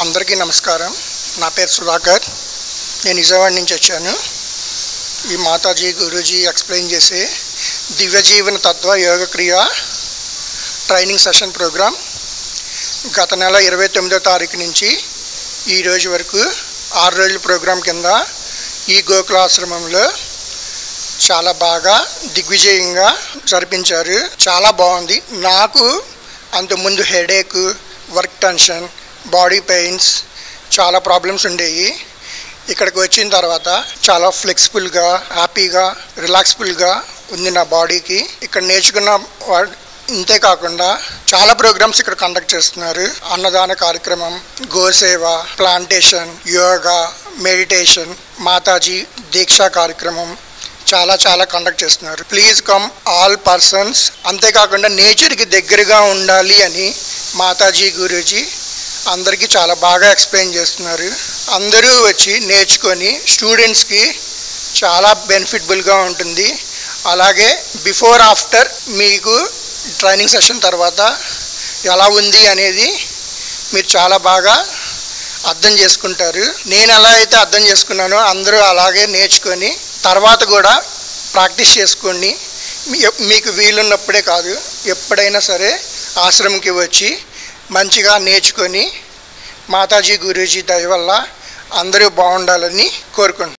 అందరికీ నమస్కారం. నా పేరు సుధాకర్. నేను నిజామాబాద్ నుంచి వచ్చాను. ఈ మాతాజీ గురూజీ ఎక్స్ప్లెయిన్ చేసే దివ్య జీవన తత్వ యోగ క్రియ ట్రైనింగ్ సెషన్ ప్రోగ్రాం గత నెల 29వ తారీఖు నుంచి ఈ రోజు వరకు 6 రోజుల ప్రోగ్రాం కింద ఈ గోకులాశ్రమంలో చాలా బాగా దిగ్విజయంగా జరిపించారు. చాలా బాగుంది. నాకు అంతకుముందు headache, work tension, body pains చాలా ప్రాబ్లమ్స్ ఉండేవి. ఇక్కడికి వచ్చిన తర్వాత చాలా ఫ్లెక్సిబుల్గా, హ్యాపీగా, రిలాక్స్ఫుల్గా ఉంది నా బాడీకి. ఇక్కడ నేర్చుకున్న ఇంతే కాకుండా చాలా ప్రోగ్రామ్స్ ఇక్కడ కండక్ట్ చేస్తున్నారు. అన్నదాన కార్యక్రమం, గోసేవ, ప్లాంటేషన్, యోగా, మెడిటేషన్, మాతాజీ దీక్షా కార్యక్రమం చాలా కండక్ట్ చేస్తున్నారు. Please come all persons. అంతేకాకుండా నేచర్కి దగ్గరగా ఉండాలి అని మాతాజీ గురూజీ అందరికీ చాలా బాగా ఎక్స్ప్లెయిన్ చేస్తున్నారు. అందరూ వచ్చి నేర్చుకొని స్టూడెంట్స్కి చాలా బెనిఫిటబుల్గా ఉంటుంది. అలాగే బిఫోర్ ఆఫ్టర్ మీకు ట్రైనింగ్ సెషన్ తర్వాత ఎలా ఉంది అనేది మీరు చాలా బాగా అర్థం చేసుకుంటారు. నేను ఎలా అయితే అర్థం చేసుకున్నానో అందరూ అలాగే నేర్చుకొని తర్వాత కూడా ప్రాక్టీస్ చేసుకోండి. మీకు వీలున్నప్పుడే కాదు, ఎప్పుడైనా సరే ఆశ్రమంకి వచ్చి మంచిగా నేర్చుకొని మాతాజీ గురూజీ దయ వల్ల అందరూ బాగుండాలని కోరుకుంటున్నాను.